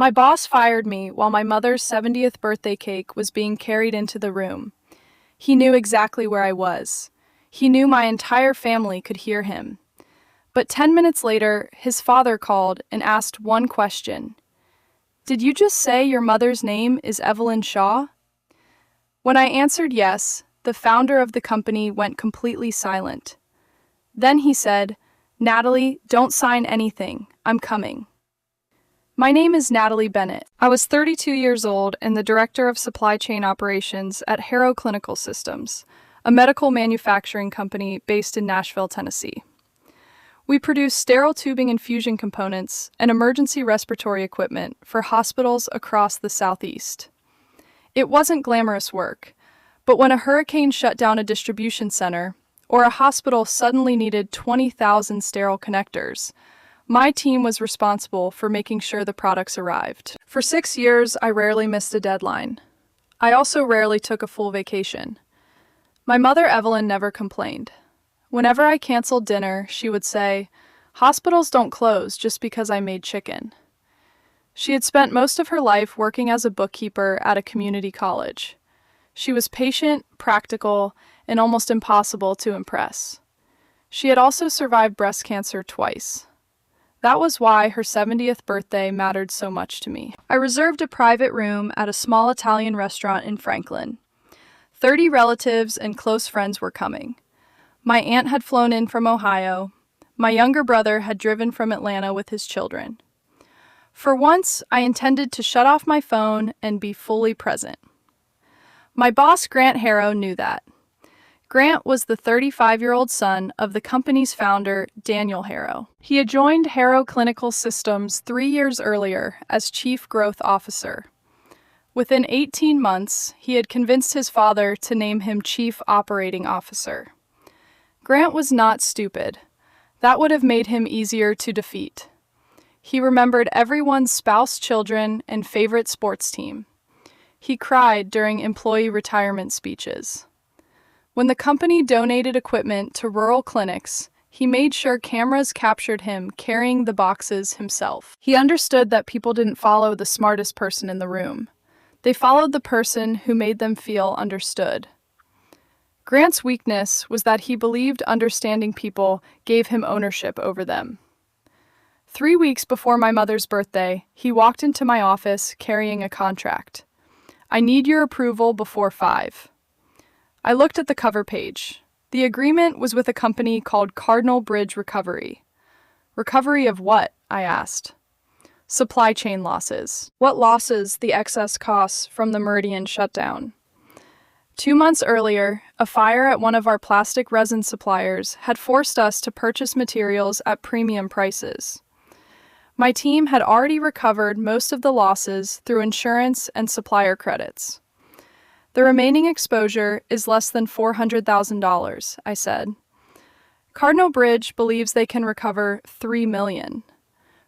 My boss fired me while my mother's 70th birthday cake was being carried into the room. He knew exactly where I was. He knew my entire family could hear him. But 10 minutes later, his father called and asked one question. "Did you just say your mother's name is Evelyn Shaw?" When I answered yes, the founder of the company went completely silent. Then he said, "Natalie, don't sign anything. I'm coming." My name is Natalie Bennett. I was 32 years old and the director of supply chain operations at Harrow Clinical Systems, a medical manufacturing company based in Nashville, Tennessee. We produce sterile tubing infusion components and emergency respiratory equipment for hospitals across the Southeast. It wasn't glamorous work, but when a hurricane shut down a distribution center or a hospital suddenly needed 20,000 sterile connectors, my team was responsible for making sure the products arrived. For 6 years, I rarely missed a deadline. I also rarely took a full vacation. My mother, Evelyn, never complained. Whenever I canceled dinner, she would say, "Hospitals don't close just because I made chicken." She had spent most of her life working as a bookkeeper at a community college. She was patient, practical, and almost impossible to impress. She had also survived breast cancer twice. That was why her 70th birthday mattered so much to me. I reserved a private room at a small Italian restaurant in Franklin. 30 relatives and close friends were coming. My aunt had flown in from Ohio. My younger brother had driven from Atlanta with his children. For once, I intended to shut off my phone and be fully present. My boss, Grant Harrow, knew that. Grant was the 35-year-old son of the company's founder, Daniel Harrow. He had joined Harrow Clinical Systems 3 years earlier as Chief Growth Officer. Within 18 months, he had convinced his father to name him Chief Operating Officer. Grant was not stupid. That would have made him easier to defeat. He remembered everyone's spouse, children, and favorite sports team. He cried during employee retirement speeches. When the company donated equipment to rural clinics, he made sure cameras captured him carrying the boxes himself. He understood that people didn't follow the smartest person in the room. They followed the person who made them feel understood. Grant's weakness was that he believed understanding people gave him ownership over them. 3 weeks before my mother's birthday, he walked into my office carrying a contract. "I need your approval before 5. I looked at the cover page. The agreement was with a company called Cardinal Bridge Recovery. Recovery of what? I asked. Supply chain losses. What losses? The excess costs from the Meridian shutdown. 2 months earlier, a fire at one of our plastic resin suppliers had forced us to purchase materials at premium prices. My team had already recovered most of the losses through insurance and supplier credits. The remaining exposure is less than $400,000, I said. Cardinal Bridge believes they can recover $3 million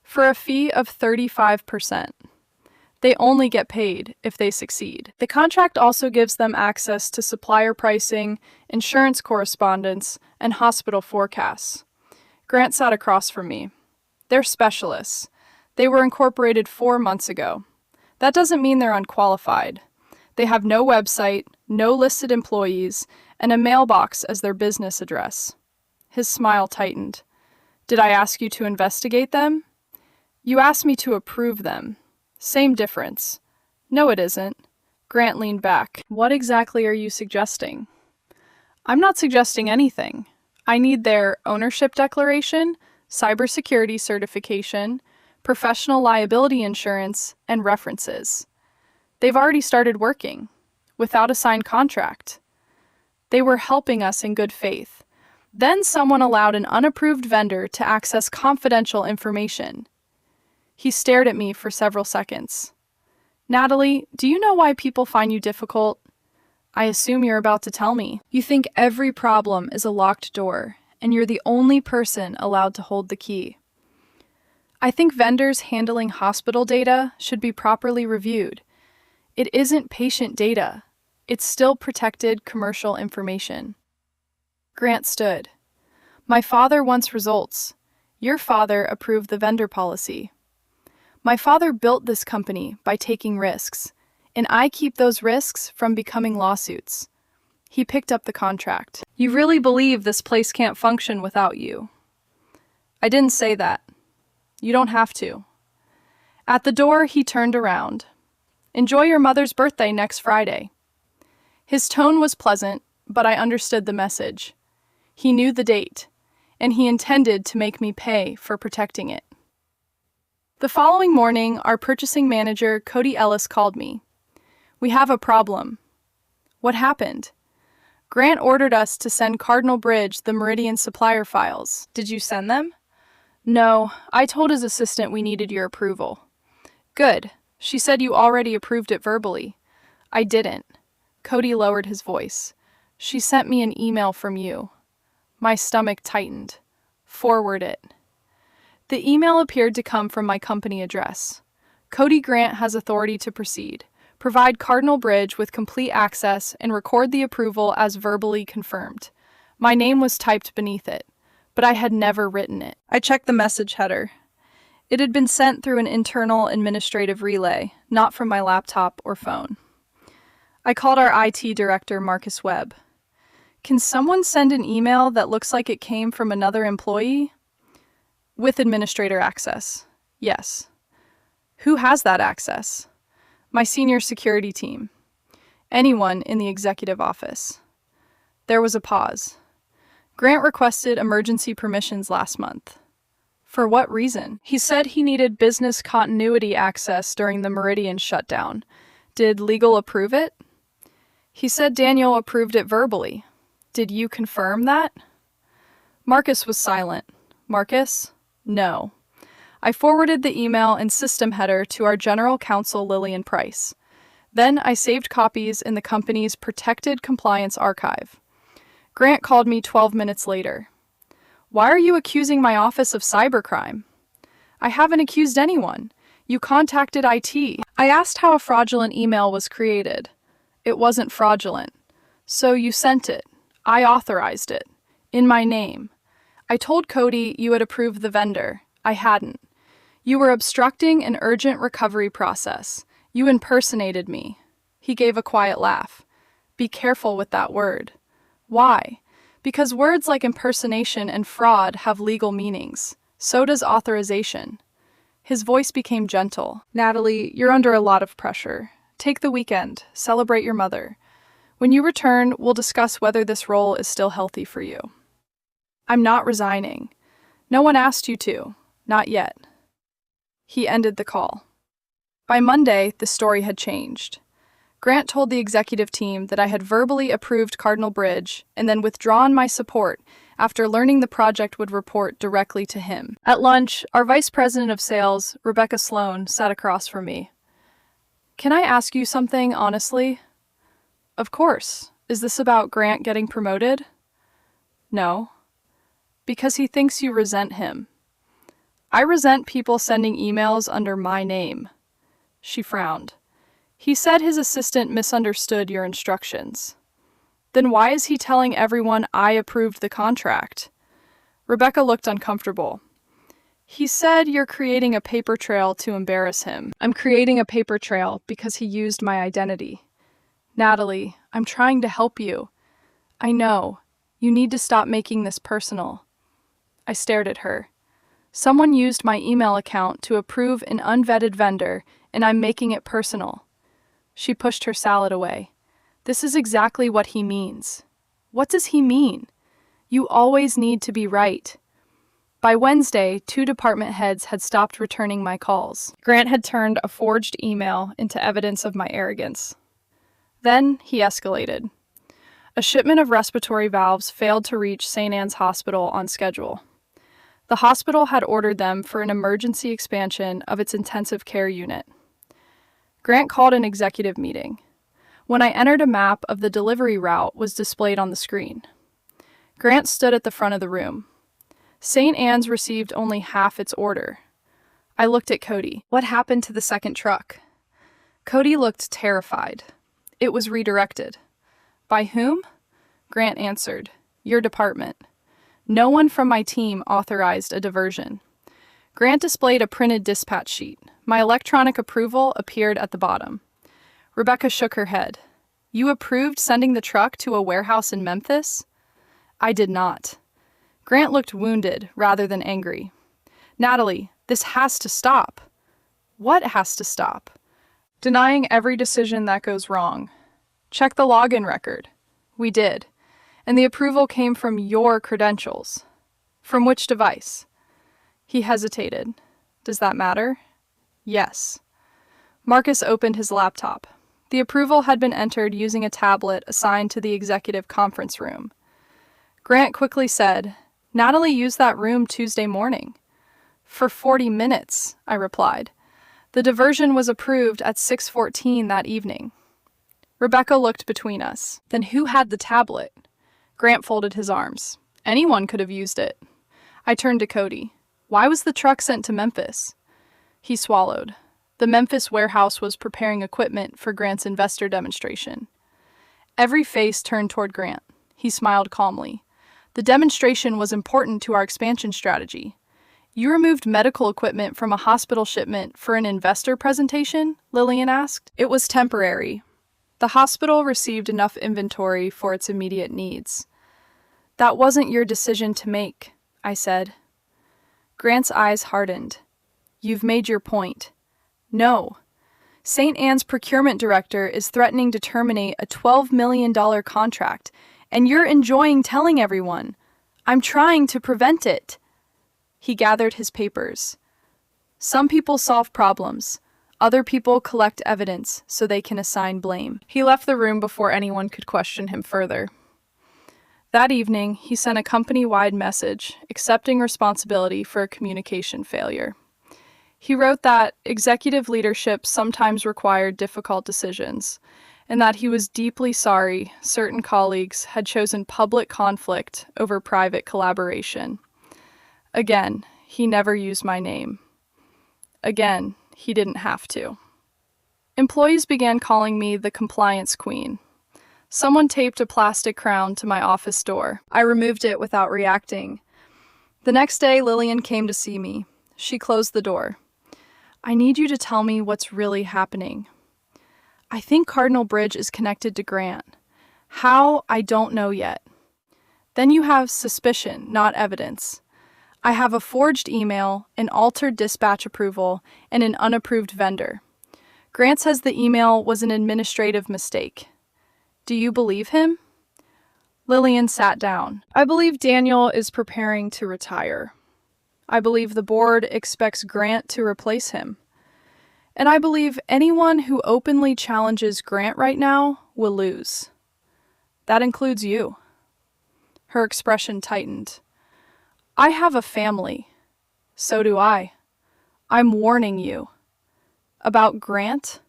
for a fee of 35%. They only get paid if they succeed. The contract also gives them access to supplier pricing, insurance correspondence, and hospital forecasts. Grant sat across from me. They're specialists. They were incorporated 4 months ago. That doesn't mean they're unqualified. They have no website, no listed employees, and a mailbox as their business address. His smile tightened. Did I ask you to investigate them? You asked me to approve them. Same difference. No, it isn't. Grant leaned back. What exactly are you suggesting? I'm not suggesting anything. I need their ownership declaration, cybersecurity certification, professional liability insurance, and references. They've already started working, without a signed contract. They were helping us in good faith. Then someone allowed an unapproved vendor to access confidential information. He stared at me for several seconds. Natalie, do you know why people find you difficult? I assume you're about to tell me. You think every problem is a locked door, and you're the only person allowed to hold the key. I think vendors handling hospital data should be properly reviewed. It isn't patient data. It's still protected commercial information. Grant stood. My father wants results. Your father approved the vendor policy. My father built this company by taking risks, and I keep those risks from becoming lawsuits. He picked up the contract. You really believe this place can't function without you? I didn't say that. You don't have to. At the door, he turned around. Enjoy your mother's birthday next Friday. His tone was pleasant, but I understood the message. He knew the date, and he intended to make me pay for protecting it. The following morning, our purchasing manager, Cody Ellis, called me. We have a problem. What happened? Grant ordered us to send Cardinal Bridge the Meridian supplier files. Did you send them? No, I told his assistant we needed your approval. Good. She said you already approved it verbally. I didn't. Cody lowered his voice. She sent me an email from you. My stomach tightened. Forward it. The email appeared to come from my company address. Cody Grant has authority to proceed. Provide Cardinal Bridge with complete access and record the approval as verbally confirmed. My name was typed beneath it, but I had never written it. I checked the message header. It had been sent through an internal administrative relay, not from my laptop or phone. I called our IT director, Marcus Webb. Can someone send an email that looks like it came from another employee? With administrator access. Yes. Who has that access? My senior security team. Anyone in the executive office. There was a pause. Grant requested emergency permissions last month. For what reason? He said he needed business continuity access during the Meridian shutdown. Did legal approve it? He said Daniel approved it verbally. Did you confirm that? Marcus was silent. Marcus? No. I forwarded the email and system header to our general counsel, Lillian Price. Then I saved copies in the company's protected compliance archive. Grant called me 12 minutes later. Why are you accusing my office of cybercrime? I haven't accused anyone. You contacted IT. I asked how a fraudulent email was created. It wasn't fraudulent. So you sent it. I authorized it. In my name. I told Cody you had approved the vendor. I hadn't. You were obstructing an urgent recovery process. You impersonated me. He gave a quiet laugh. Be careful with that word. Why? Because words like impersonation and fraud have legal meanings. So does authorization. His voice became gentle. Natalie, you're under a lot of pressure. Take the weekend. Celebrate your mother. When you return, we'll discuss whether this role is still healthy for you. I'm not resigning. No one asked you to. Not yet. He ended the call. By Monday, the story had changed. Grant told the executive team that I had verbally approved Cardinal Bridge and then withdrawn my support after learning the project would report directly to him. At lunch, our vice president of sales, Rebecca Sloan, sat across from me. Can I ask you something honestly? Of course. Is this about Grant getting promoted? No. Because he thinks you resent him. I resent people sending emails under my name. She frowned. He said his assistant misunderstood your instructions. Then why is he telling everyone I approved the contract? Rebecca looked uncomfortable. He said you're creating a paper trail to embarrass him. I'm creating a paper trail because he used my identity. Natalie, I'm trying to help you. I know. You need to stop making this personal. I stared at her. Someone used my email account to approve an unvetted vendor, and I'm making it personal. She pushed her salad away. This is exactly what he means. What does he mean? You always need to be right. By Wednesday, 2 department heads had stopped returning my calls. Grant had turned a forged email into evidence of my arrogance. Then he escalated. A shipment of respiratory valves failed to reach St. Anne's Hospital on schedule. The hospital had ordered them for an emergency expansion of its intensive care unit. Grant called an executive meeting. When I entered, a map of the delivery route was displayed on the screen. Grant stood at the front of the room. St. Anne's received only half its order. I looked at Cody. What happened to the second truck? Cody looked terrified. It was redirected. By whom? Grant answered. Your department. No one from my team authorized a diversion. Grant displayed a printed dispatch sheet. My electronic approval appeared at the bottom. Rebecca shook her head. You approved sending the truck to a warehouse in Memphis? I did not. Grant looked wounded rather than angry. Natalie, this has to stop. What has to stop? Denying every decision that goes wrong. Check the login record. We did. And the approval came from your credentials. From which device? He hesitated. Does that matter? Yes. Marcus opened his laptop. The approval had been entered using a tablet assigned to the executive conference room. Grant quickly said, Natalie used that room Tuesday morning. For 40 minutes, I replied. The diversion was approved at 6:14 that evening. Rebecca looked between us. Then who had the tablet? Grant folded his arms. Anyone could have used it. I turned to Cody. Why was the truck sent to Memphis? He swallowed. The Memphis warehouse was preparing equipment for Grant's investor demonstration. Every face turned toward Grant. He smiled calmly. The demonstration was important to our expansion strategy. You removed medical equipment from a hospital shipment for an investor presentation? Lillian asked. It was temporary. The hospital received enough inventory for its immediate needs. That wasn't your decision to make, I said. Grant's eyes hardened. You've made your point. No. St. Anne's procurement director is threatening to terminate a $12 million contract, and you're enjoying telling everyone. I'm trying to prevent it. He gathered his papers. Some people solve problems. Other people collect evidence so they can assign blame. He left the room before anyone could question him further. That evening, he sent a company-wide message accepting responsibility for a communication failure. He wrote that executive leadership sometimes required difficult decisions, and that he was deeply sorry certain colleagues had chosen public conflict over private collaboration. Again, he never used my name. Again, he didn't have to. Employees began calling me the compliance queen. Someone taped a plastic crown to my office door. I removed it without reacting. The next day, Lillian came to see me. She closed the door. I need you to tell me what's really happening. I think Cardinal Bridge is connected to Grant. How, I don't know yet. Then you have suspicion, not evidence. I have a forged email, an altered dispatch approval, and an unapproved vendor. Grant says the email was an administrative mistake. Do you believe him? Lillian sat down. I believe Daniel is preparing to retire. I believe the board expects Grant to replace him. And I believe anyone who openly challenges Grant right now will lose. That includes you. Her expression tightened. I have a family. So do I. I'm warning you. About Grant.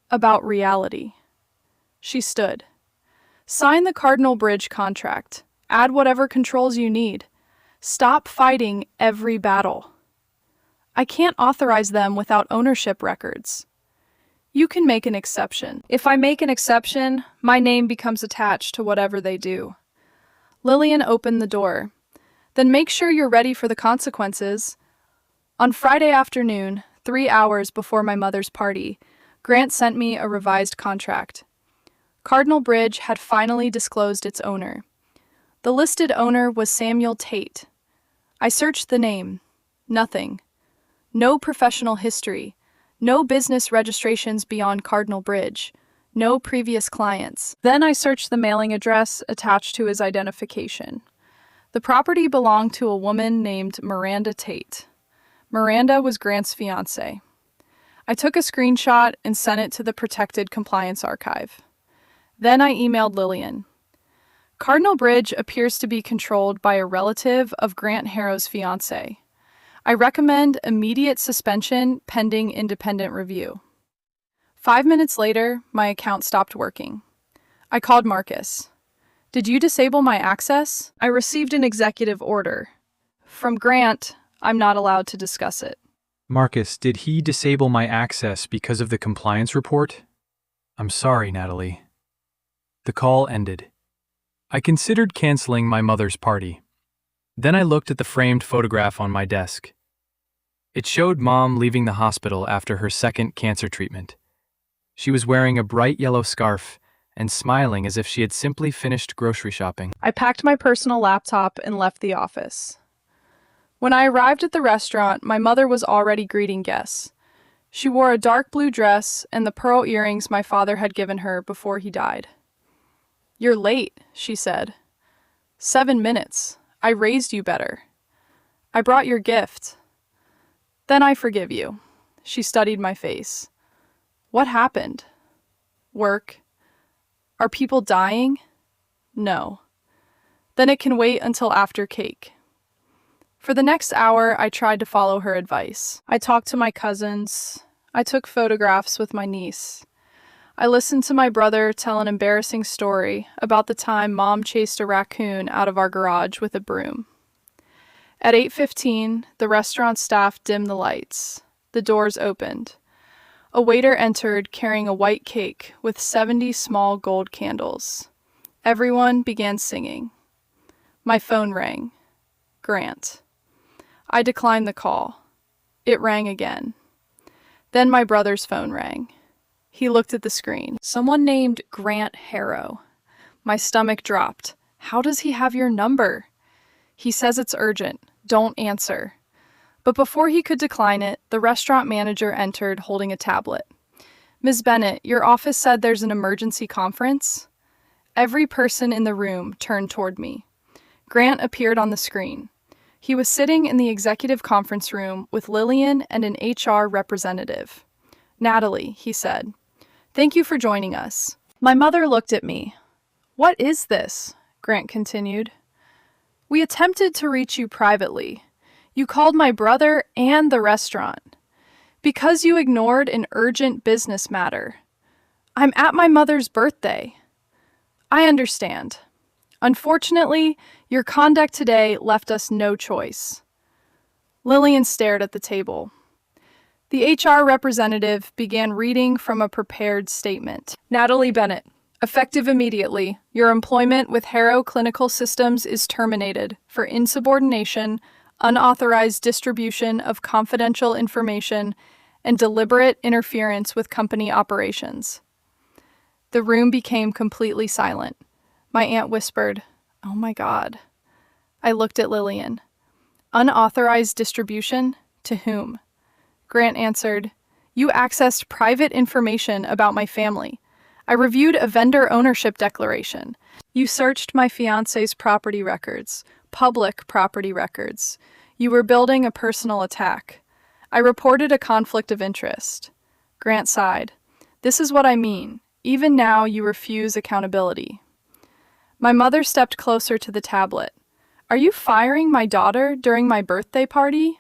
About reality. She stood. Sign the Cardinal Bridge contract. Add whatever controls you need. Stop fighting every battle. I can't authorize them without ownership records. You can make an exception. If I make an exception, my name becomes attached to whatever they do. Lillian opened the door. Then make sure you're ready for the consequences. On Friday afternoon, 3 hours before my mother's party, Grant sent me a revised contract. Cardinal Bridge had finally disclosed its owner. The listed owner was Samuel Tate. I searched the name. Nothing. No professional history. No business registrations beyond Cardinal Bridge. No previous clients. Then I searched the mailing address attached to his identification. The property belonged to a woman named Miranda Tate. Miranda was Grant's fiancée. I took a screenshot and sent it to the protected compliance archive. Then I emailed Lillian. Cardinal Bridge appears to be controlled by a relative of Grant Harrow's fiancée. I recommend immediate suspension pending independent review. 5 minutes later, my account stopped working. I called Marcus. Did you disable my access? I received an executive order. From Grant, I'm not allowed to discuss it. Marcus, did he disable my access because of the compliance report? I'm sorry, Natalie. The call ended. I considered canceling my mother's party. Then I looked at the framed photograph on my desk. It showed Mom leaving the hospital after her second cancer treatment. She was wearing a bright yellow scarf and smiling as if she had simply finished grocery shopping. I packed my personal laptop and left the office. When I arrived at the restaurant, my mother was already greeting guests. She wore a dark blue dress and the pearl earrings my father had given her before he died. "You're late," she said. 7 minutes. I raised you better. I brought your gift. Then I forgive you. She studied my face. What happened? Work. Are people dying? No. Then it can wait until after cake. For the next hour, I tried to follow her advice. I talked to my cousins. I took photographs with my niece. I listened to my brother tell an embarrassing story about the time Mom chased a raccoon out of our garage with a broom. At 8:15, the restaurant staff dimmed the lights. The doors opened. A waiter entered carrying a white cake with 70 small gold candles. Everyone began singing. My phone rang. Grant. I declined the call. It rang again. Then my brother's phone rang. He looked at the screen. Someone named Grant Harrow. My stomach dropped. How does he have your number? He says it's urgent. Don't answer. But before he could decline it, the restaurant manager entered holding a tablet. "Ms. Bennett, your office said there's an emergency conference?" Every person in the room turned toward me. Grant appeared on the screen. He was sitting in the executive conference room with Lillian and an HR representative. "Natalie," he said, "thank you for joining us." My mother looked at me. "What is this?" Grant continued. "We attempted to reach you privately. You called my brother and the restaurant. Because you ignored an urgent business matter. I'm at my mother's birthday. I understand. Unfortunately, your conduct today left us no choice." Lillian stared at the table. The HR representative began reading from a prepared statement. "Natalie Bennett, effective immediately, your employment with Harrow Clinical Systems is terminated for insubordination, unauthorized distribution of confidential information, and deliberate interference with company operations." The room became completely silent. My aunt whispered, "Oh my God." I looked at Lillian. "Unauthorized distribution? To whom?" Grant answered, "You accessed private information about my family. I reviewed a vendor ownership declaration. You searched my fiancé's property records, public property records. You were building a personal attack. I reported a conflict of interest." Grant sighed. "This is what I mean. Even now you refuse accountability." My mother stepped closer to the tablet. "Are you firing my daughter during my birthday party?"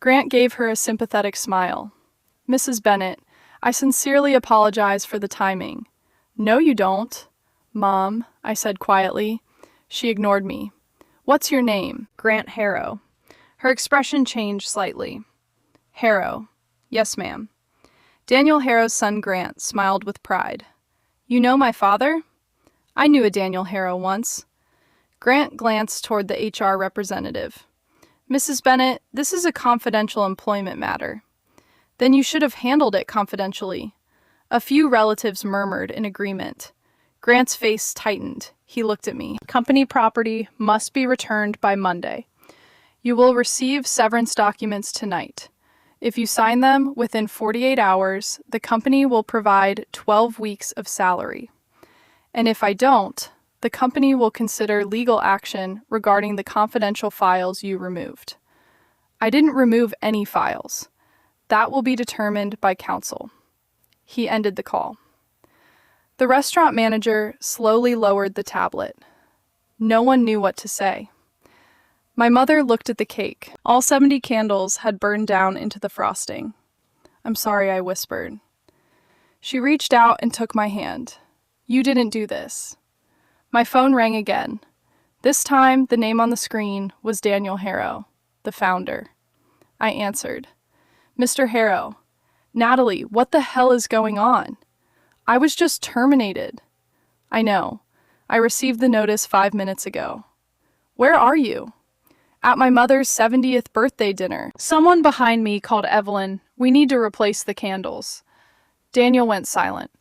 Grant gave her a sympathetic smile. "Mrs. Bennett, I sincerely apologize for the timing." "No, you don't." "Mom," I said quietly. She ignored me. "What's your name?" "Grant Harrow." Her expression changed slightly. "Harrow. Yes, ma'am." Daniel Harrow's son Grant smiled with pride. "You know my father?" "I knew a Daniel Harrow once." Grant glanced toward the HR representative. "Mrs. Bennett, this is a confidential employment matter." "Then you should have handled it confidentially." A few relatives murmured in agreement. Grant's face tightened. He looked at me. "Company property must be returned by Monday. You will receive severance documents tonight. If you sign them within 48 hours, the company will provide 12 weeks of salary. And if I don't, the company will consider legal action regarding the confidential files you removed." "I didn't remove any files. That will be determined by counsel." He ended the call. The restaurant manager slowly lowered the tablet. No one knew what to say. My mother looked at the cake. All 70 candles had burned down into the frosting. "I'm sorry," I whispered. She reached out and took my hand. "You didn't do this." My phone rang again. This time, the name on the screen was Daniel Harrow, the founder. I answered. "Mr. Harrow, Natalie, what the hell is going on? I was just terminated." "I know. I received the notice 5 minutes ago." "Where are you?" At my mother's 70th birthday dinner. Someone behind me called Evelyn. We need to replace the candles. Daniel went silent.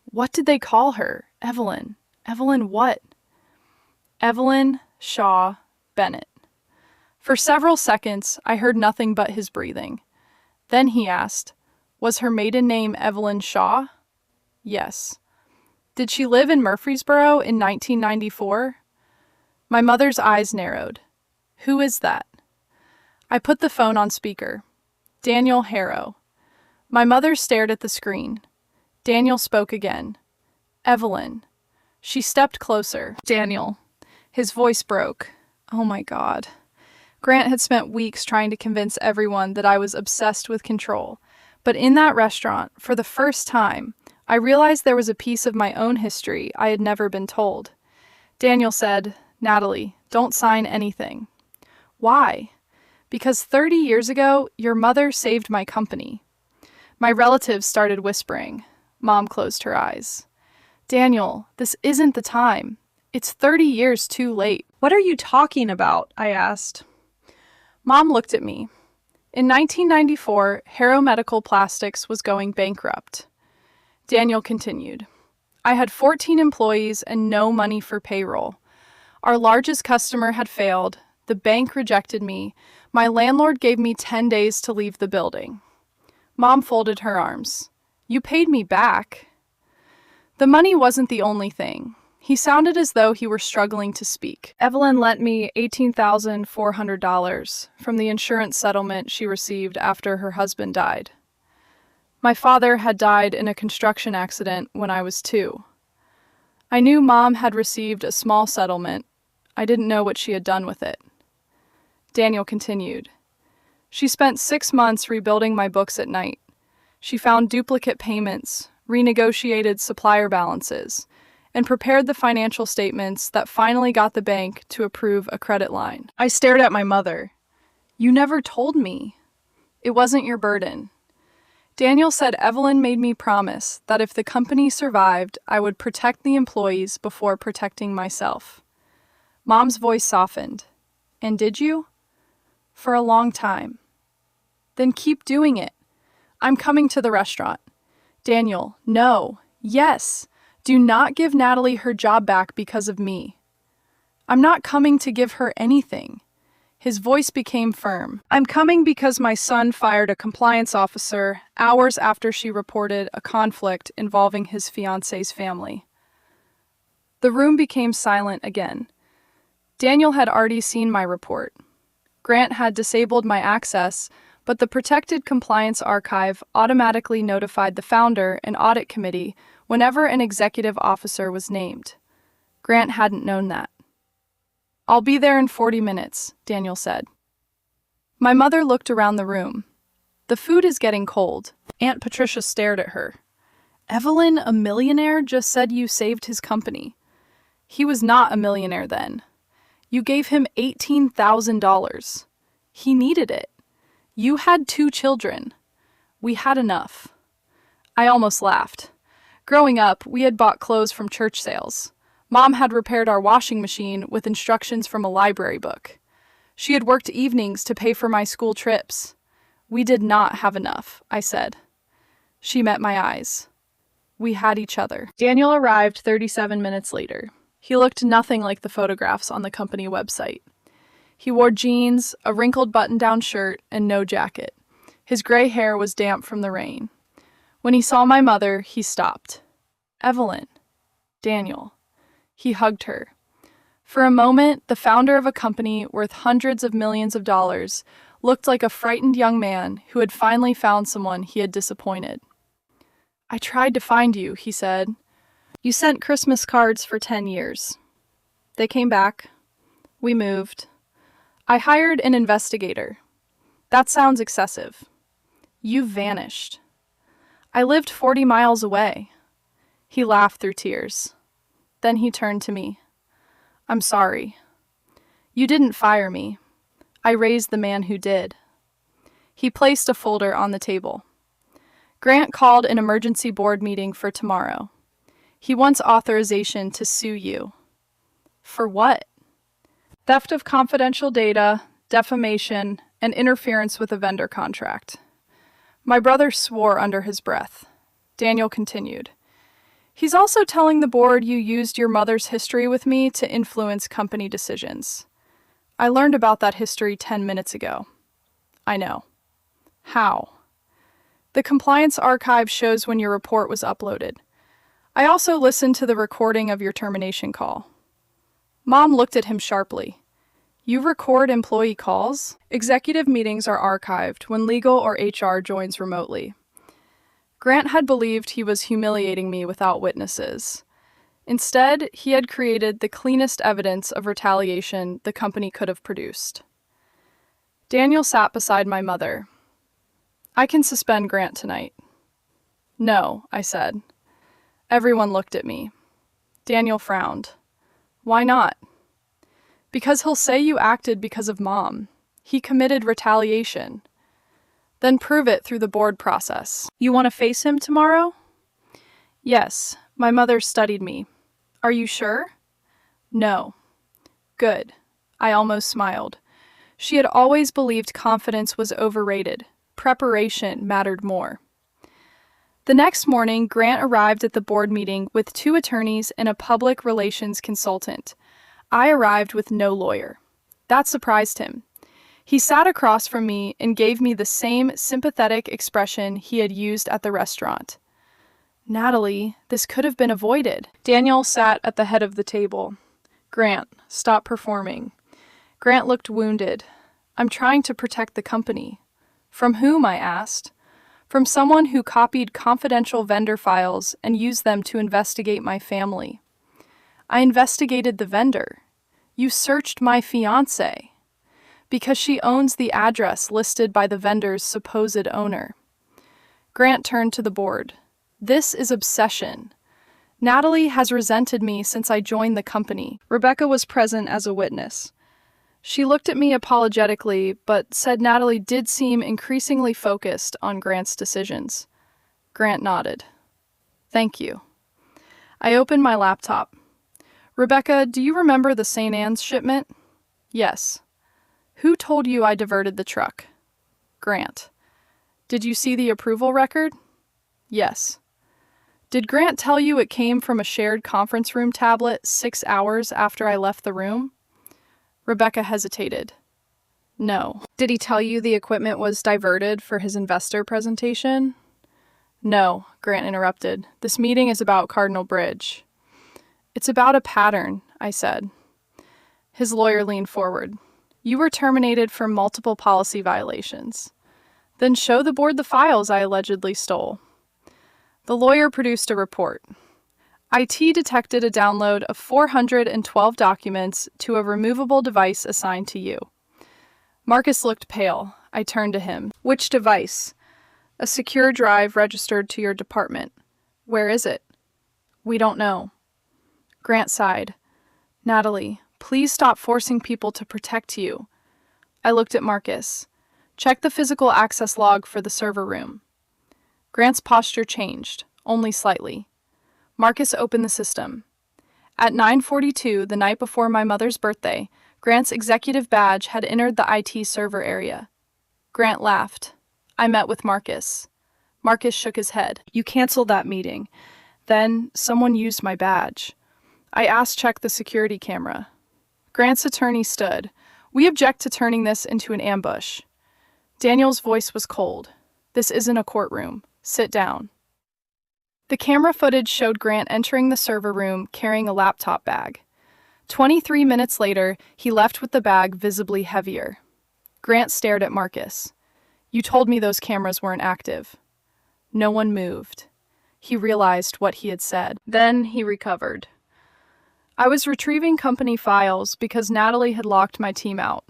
What did they call her? Evelyn. Evelyn what? Evelyn Shaw Bennett. For several seconds, I heard nothing but his breathing. Then he asked, was her maiden name Evelyn Shaw? Yes. Did she live in Murfreesboro in 1994? My mother's eyes narrowed. Who is that? I put the phone on speaker. Daniel Harrow. My mother stared at the screen. Daniel spoke again. Evelyn. She stepped closer. Daniel. His voice broke. Oh my God. Grant had spent weeks trying to convince everyone that I was obsessed with control. But in that restaurant, for the first time, I realized there was a piece of my own history I had never been told. Daniel said, Natalie, don't sign anything. Why? Because 30 years ago, your mother saved my company. My relatives started whispering. Mom closed her eyes. Daniel, this isn't the time. It's 30 years too late. What are you talking about? I asked. Mom looked at me. In 1994, Harrow Medical Plastics was going bankrupt. Daniel continued. I had 14 employees and no money for payroll. Our largest customer had failed. The bank rejected me. My landlord gave me 10 days to leave the building. Mom folded her arms. You paid me back. The money wasn't the only thing. He sounded as though he were struggling to speak. Evelyn lent me $18,400 from the insurance settlement she received after her husband died. My father had died in a construction accident when I was 2. I knew Mom had received a small settlement. I didn't know what she had done with it. Daniel continued. She spent 6 months rebuilding my books at night. She found duplicate payments, renegotiated supplier balances, and prepared the financial statements that finally got the bank to approve a credit line. I stared at my mother. You never told me. It wasn't your burden. Daniel said Evelyn made me promise that if the company survived, I would protect the employees before protecting myself. Mom's voice softened. And did you? For a long time. Then keep doing it. I'm coming to the restaurant. Daniel, no. Yes. Do not give Natalie her job back because of me. I'm not coming to give her anything. His voice became firm. I'm coming because my son fired a compliance officer hours after she reported a conflict involving his fiance's family. The room became silent again. Daniel had already seen my report. Grant had disabled my access, but the protected compliance archive automatically notified the founder and audit committee whenever an executive officer was named. Grant hadn't known that. I'll be there in 40 minutes, Daniel said. My mother looked around the room. The food is getting cold. Aunt Patricia stared at her. Evelyn, a millionaire, just said you saved his company. He was not a millionaire then. You gave him $18,000. He needed it. You had 2 children. We had enough. I almost laughed. Growing up, we had bought clothes from church sales. Mom had repaired our washing machine with instructions from a library book. She had worked evenings to pay for my school trips. We did not have enough, I said. She met my eyes. We had each other. Daniel arrived 37 minutes later. He looked nothing like the photographs on the company website. He wore jeans, a wrinkled button-down shirt, and no jacket. His gray hair was damp from the rain. When he saw my mother, he stopped. Evelyn. Daniel. He hugged her. For a moment, the founder of a company worth hundreds of millions of dollars looked like a frightened young man who had finally found someone he had disappointed. I tried to find you, he said. You sent Christmas cards for 10 years. They came back. We moved. I hired an investigator. That sounds excessive. You vanished. I lived 40 miles away. He laughed through tears. Then he turned to me. I'm sorry. You didn't fire me. I raised the man who did. He placed a folder on the table. Grant called an emergency board meeting for tomorrow. He wants authorization to sue you. For what? Theft of confidential data, defamation, and interference with a vendor contract. My brother swore under his breath. Daniel continued. He's also telling the board you used your mother's history with me to influence company decisions. I learned about that history 10 minutes ago. I know. How? The compliance archive shows when your report was uploaded. I also listened to the recording of your termination call. Mom looked at him sharply. You record employee calls? Executive meetings are archived when legal or HR joins remotely. Grant had believed he was humiliating me without witnesses. Instead, he had created the cleanest evidence of retaliation the company could have produced. Daniel sat beside my mother. I can suspend Grant tonight. No, I said. Everyone looked at me. Daniel frowned. Why not? Because he'll say you acted because of Mom. He committed retaliation. Then prove it through the board process. You want to face him tomorrow? Yes, my mother studied me. Are you sure? No. Good. I almost smiled. She had always believed confidence was overrated. Preparation mattered more. The next morning, Grant arrived at the board meeting with 2 attorneys and a public relations consultant. I arrived with no lawyer. That surprised him. He sat across from me and gave me the same sympathetic expression he had used at the restaurant. Natalie, this could have been avoided. Daniel sat at the head of the table. Grant, stop performing. Grant looked wounded. I'm trying to protect the company. From whom, I asked. From someone who copied confidential vendor files and used them to investigate my family. I investigated the vendor. You searched my fiancé. Because she owns the address listed by the vendor's supposed owner. Grant turned to the board. This is obsession. Natalie has resented me since I joined the company. Rebecca was present as a witness. She looked at me apologetically, but said Natalie did seem increasingly focused on Grant's decisions. Grant nodded. Thank you. I opened my laptop. Rebecca, do you remember the St. Anne's shipment? Yes. Who told you I diverted the truck? Grant. Did you see the approval record? Yes. Did Grant tell you it came from a shared conference room tablet 6 hours after I left the room? Rebecca hesitated. No. Did he tell you the equipment was diverted for his investor presentation? No, Grant interrupted. This meeting is about Cardinal Bridge. It's about a pattern, I said. His lawyer leaned forward. You were terminated for multiple policy violations. Then show the board the files I allegedly stole. The lawyer produced a report. IT detected a download of 412 documents to a removable device assigned to you. Marcus looked pale. I turned to him. Which device? A secure drive registered to your department. Where is it? We don't know. Grant sighed. Natalie, please stop forcing people to protect you. I looked at Marcus. Check the physical access log for the server room. Grant's posture changed, only slightly. Marcus opened the system. At 9:42, the night before my mother's birthday, Grant's executive badge had entered the IT server area. Grant laughed. I met with Marcus. Marcus shook his head. You canceled that meeting. Then someone used my badge. I asked check the security camera. Grant's attorney stood. We object to turning this into an ambush. Daniel's voice was cold. This isn't a courtroom. Sit down. The camera footage showed Grant entering the server room carrying a laptop bag. 23 minutes later, he left with the bag visibly heavier. Grant stared at Marcus. You told me those cameras weren't active. No one moved. He realized what he had said. Then he recovered. I was retrieving company files because Natalie had locked my team out.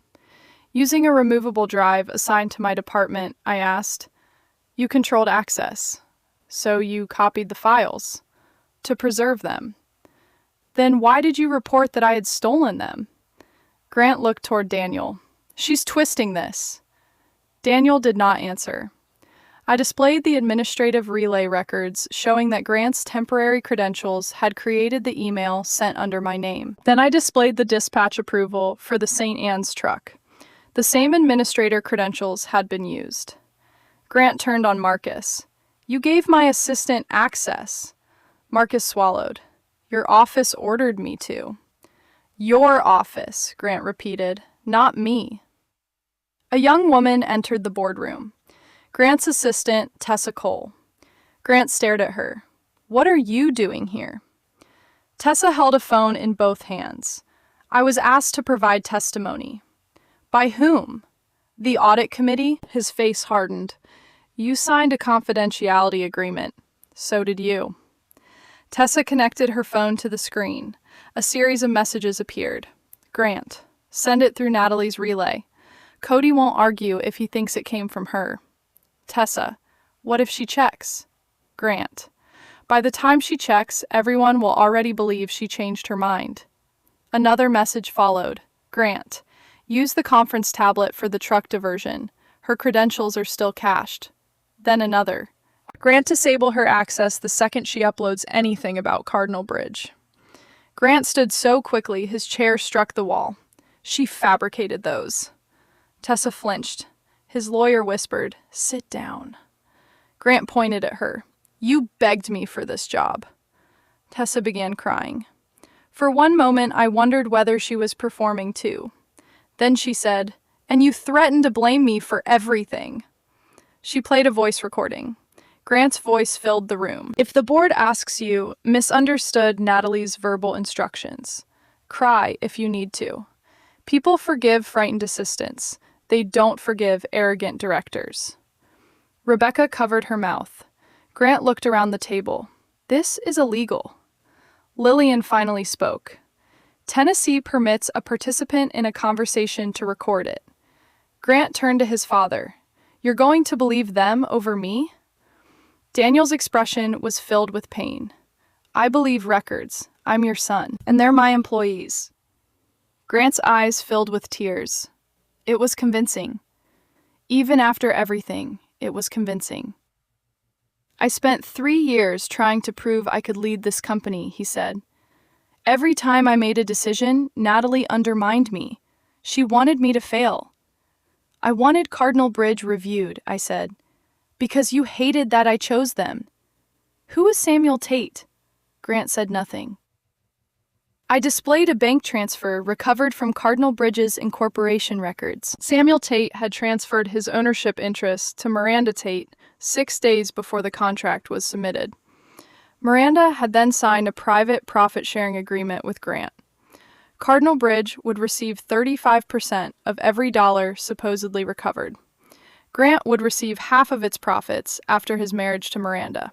Using a removable drive assigned to my department, I asked, You controlled access, so you copied the files to preserve them. Then why did you report that I had stolen them? Grant looked toward Daniel. She's twisting this. Daniel did not answer. I displayed the administrative relay records showing that Grant's temporary credentials had created the email sent under my name. Then I displayed the dispatch approval for the St. Anne's truck. The same administrator credentials had been used. Grant turned on Marcus. You gave my assistant access. Marcus swallowed. Your office ordered me to. Your office, Grant repeated, not me. A young woman entered the boardroom. Grant's assistant, Tessa Cole. Grant stared at her. What are you doing here? Tessa held a phone in both hands. I was asked to provide testimony. By whom? The audit committee? His face hardened. You signed a confidentiality agreement. So did you. Tessa connected her phone to the screen. A series of messages appeared. Grant. Send it through Natalie's relay. Cody won't argue if he thinks it came from her. Tessa. What if she checks? Grant. By the time she checks, everyone will already believe she changed her mind. Another message followed. Grant. Use the conference tablet for the truck diversion. Her credentials are still cached. Then another. Grant disable her access the second she uploads anything about Cardinal Bridge. Grant stood so quickly his chair struck the wall. She fabricated those. Tessa flinched. His lawyer whispered, Sit down. Grant pointed at her. You begged me for this job. Tessa began crying. For one moment, I wondered whether she was performing too. Then she said, And you threatened to blame me for everything. She played a voice recording. Grant's voice filled the room. If the board asks you, misunderstood Natalie's verbal instructions. Cry if you need to. People forgive frightened assistants. They don't forgive arrogant directors. Rebecca covered her mouth. Grant looked around the table. This is illegal. Lillian finally spoke. Tennessee permits a participant in a conversation to record it. Grant turned to his father. You're going to believe them over me? Daniel's expression was filled with pain. I believe records. I'm your son, and they're my employees. Grant's eyes filled with tears. It was convincing. Even after everything, it was convincing. I spent 3 years trying to prove I could lead this company, he said. Every time I made a decision, Natalie undermined me. She wanted me to fail. I wanted Cardinal Bridge reviewed, I said, because you hated that I chose them. Who is Samuel Tate? Grant said nothing. I displayed a bank transfer recovered from Cardinal Bridge's incorporation records. Samuel Tate had transferred his ownership interest to Miranda Tate 6 days before the contract was submitted. Miranda had then signed a private profit-sharing agreement with Grant. Cardinal Bridge would receive 35% of every dollar supposedly recovered. Grant would receive half of its profits after his marriage to Miranda.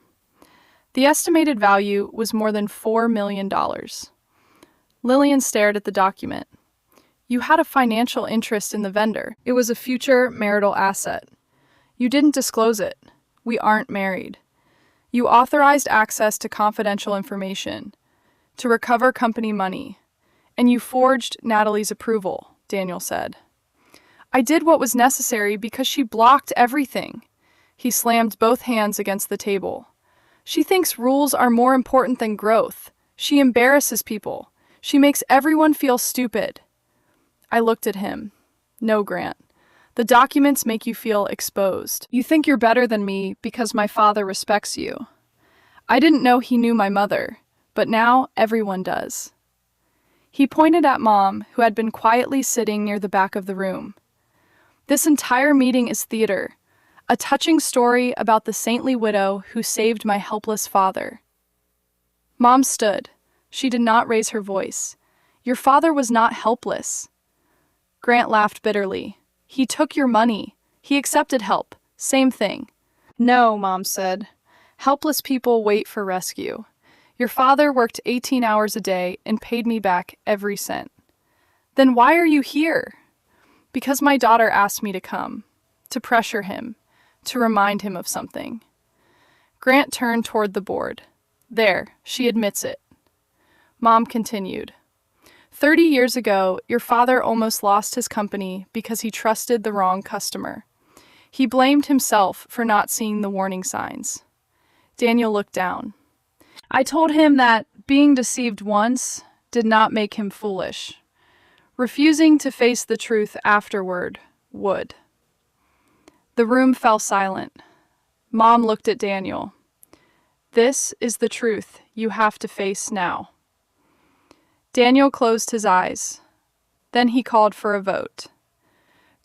The estimated value was more than $4 million. Lillian stared at the document. You had a financial interest in the vendor. It was a future marital asset. You didn't disclose it. We aren't married. You authorized access to confidential information, to recover company money, and you forged Natalie's approval, Daniel said. I did what was necessary because she blocked everything. He slammed both hands against the table. She thinks rules are more important than growth. She embarrasses people. She makes everyone feel stupid. I looked at him. No, Grant. The documents make you feel exposed. You think you're better than me because my father respects you. I didn't know he knew my mother, but now everyone does. He pointed at Mom, who had been quietly sitting near the back of the room. This entire meeting is theater, a touching story about the saintly widow who saved my helpless father. Mom stood. She did not raise her voice. Your father was not helpless. Grant laughed bitterly. He took your money. He accepted help. Same thing. No, Mom said. Helpless people wait for rescue. Your father worked 18 hours a day and paid me back every cent. Then why are you here? Because my daughter asked me to come, to pressure him, to remind him of something. Grant turned toward the board. There, she admits it. Mom continued. 30 years ago, your father almost lost his company because he trusted the wrong customer. He blamed himself for not seeing the warning signs. Daniel looked down. I told him that being deceived once did not make him foolish. Refusing to face the truth afterward would. The room fell silent. Mom looked at Daniel. This is the truth you have to face now. Daniel closed his eyes. Then he called for a vote.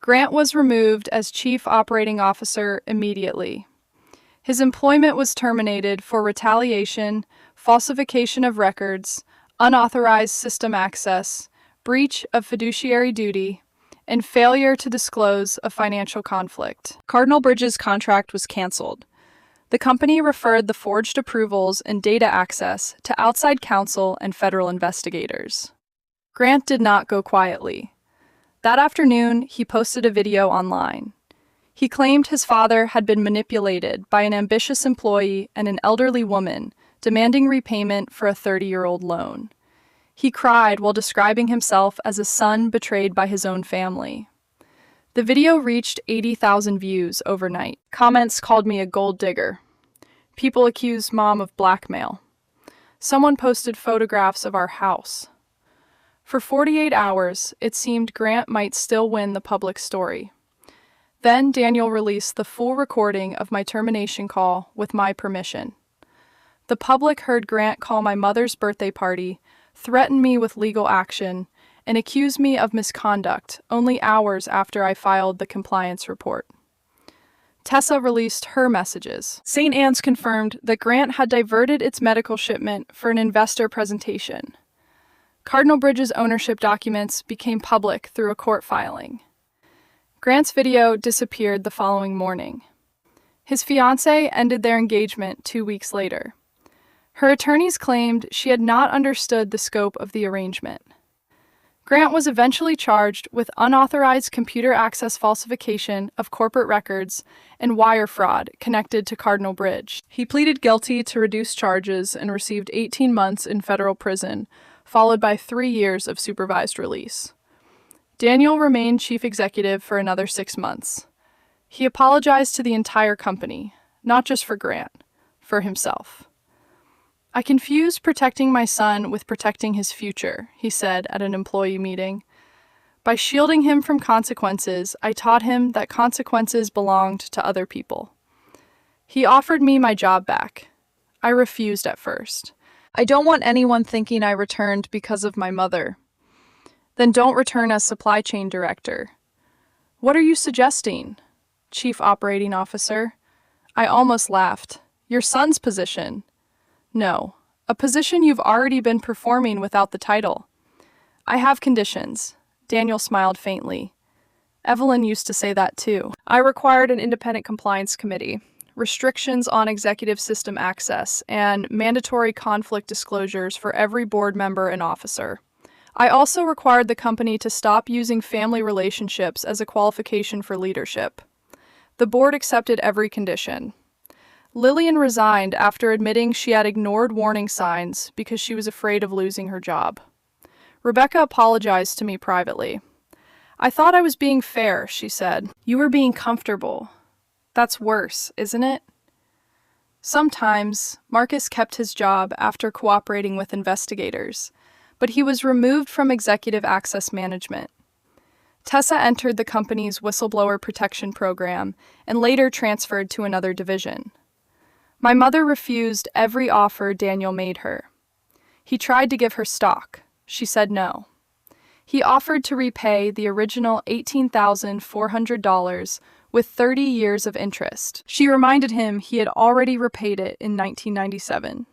Grant was removed as Chief Operating Officer immediately. His employment was terminated for retaliation, falsification of records, unauthorized system access, breach of fiduciary duty, and failure to disclose a financial conflict. Cardinal Bridge's contract was canceled. The company referred the forged approvals and data access to outside counsel and federal investigators. Grant did not go quietly. That afternoon, he posted a video online. He claimed his father had been manipulated by an ambitious employee and an elderly woman demanding repayment for a 30-year-old loan. He cried while describing himself as a son betrayed by his own family. The video reached 80,000 views overnight. Comments called me a gold digger. People accused Mom of blackmail. Someone posted photographs of our house. For 48 hours, it seemed Grant might still win the public story. Then Daniel released the full recording of my termination call with my permission. The public heard Grant call my mother's birthday party, threaten me with legal action, and accuse me of misconduct only hours after I filed the compliance report. Tessa released her messages. St. Anne's confirmed that Grant had diverted its medical shipment for an investor presentation. Cardinal Bridge's ownership documents became public through a court filing. Grant's video disappeared the following morning. His fiancée ended their engagement 2 weeks later. Her attorneys claimed she had not understood the scope of the arrangement. Grant was eventually charged with unauthorized computer access falsification of corporate records and wire fraud connected to Cardinal Bridge. He pleaded guilty to reduced charges and received 18 months in federal prison, followed by 3 years of supervised release. Daniel remained chief executive for another 6 months. He apologized to the entire company, not just for Grant, for himself. I confused protecting my son with protecting his future, he said at an employee meeting. By shielding him from consequences, I taught him that consequences belonged to other people. He offered me my job back. I refused at first. I don't want anyone thinking I returned because of my mother. Then don't return as supply chain director. What are you suggesting, Chief Operating Officer? I almost laughed. Your son's position. No, a position you've already been performing without the title. I have conditions. Daniel smiled faintly. Evelyn used to say that too. I required an independent compliance committee, restrictions on executive system access, and mandatory conflict disclosures for every board member and officer. I also required the company to stop using family relationships as a qualification for leadership. The board accepted every condition. Lillian resigned after admitting she had ignored warning signs because she was afraid of losing her job. Rebecca apologized to me privately. I thought I was being fair, she said. You were being comfortable. That's worse, isn't it? Sometimes, Marcus kept his job after cooperating with investigators, but he was removed from executive access management. Tessa entered the company's whistleblower protection program and later transferred to another division. My mother refused every offer Daniel made her. He tried to give her stock. She said no. He offered to repay the original $18,400 with 30 years of interest. She reminded him he had already repaid it in 1997.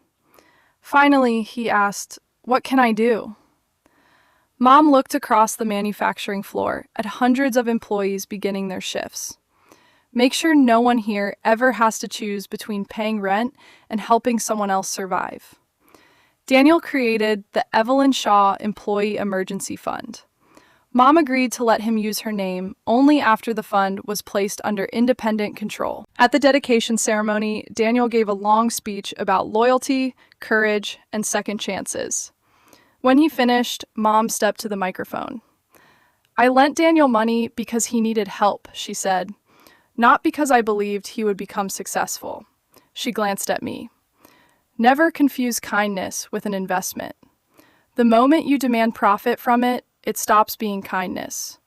Finally, he asked, "What can I do?" Mom looked across the manufacturing floor at hundreds of employees beginning their shifts. Make sure no one here ever has to choose between paying rent and helping someone else survive. Daniel created the Evelyn Shaw Employee Emergency Fund. Mom agreed to let him use her name only after the fund was placed under independent control. At the dedication ceremony, Daniel gave a long speech about loyalty, courage, and second chances. When he finished, Mom stepped to the microphone. I lent Daniel money because he needed help, she said. Not because I believed he would become successful. She glanced at me. Never confuse kindness with an investment. The moment you demand profit from it, it stops being kindness.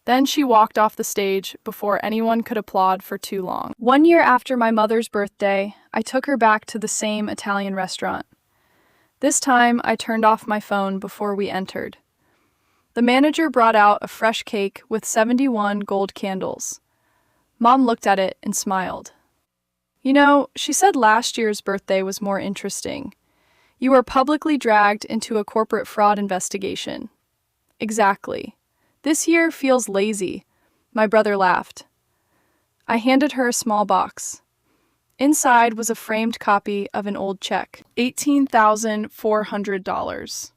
Then she walked off the stage before anyone could applaud for too long. 1 year after my mother's birthday, I took her back to the same Italian restaurant. This time, I turned off my phone before we entered. The manager brought out a fresh cake with 71 gold candles. Mom looked at it and smiled. You know, she said last year's birthday was more interesting. You were publicly dragged into a corporate fraud investigation. Exactly. This year feels lazy. My brother laughed. I handed her a small box. Inside was a framed copy of an old check. $18,400.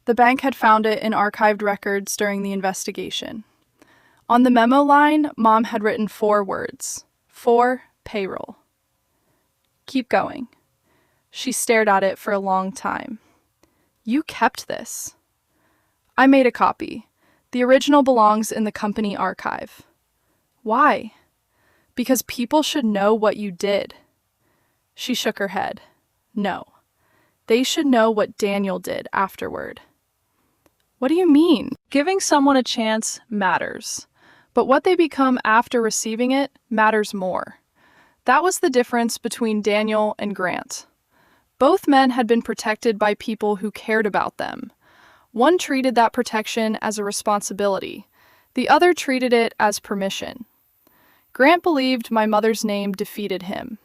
The bank had found it in archived records during the investigation. On the memo line, Mom had written 4 words. For payroll. Keep going. She stared at it for a long time. You kept this. I made a copy. The original belongs in the company archive. Why? Because people should know what you did. She shook her head. No. They should know what Daniel did afterward. What do you mean? Giving someone a chance matters, but what they become after receiving it matters more. That was the difference between Daniel and Grant. Both men had been protected by people who cared about them. One treated that protection as a responsibility. The other treated it as permission. Grant believed my mother's name defeated him.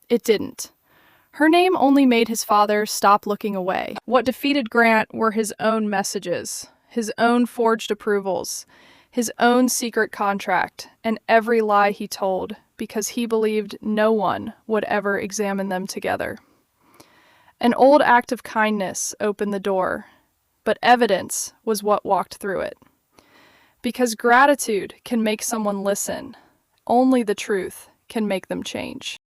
It didn't. Her name only made his father stop looking away. What defeated Grant were his own messages, his own forged approvals, his own secret contract, and every lie he told, because he believed no one would ever examine them together. An old act of kindness opened the door, but evidence was what walked through it. Because gratitude can make someone listen, only the truth can make them change.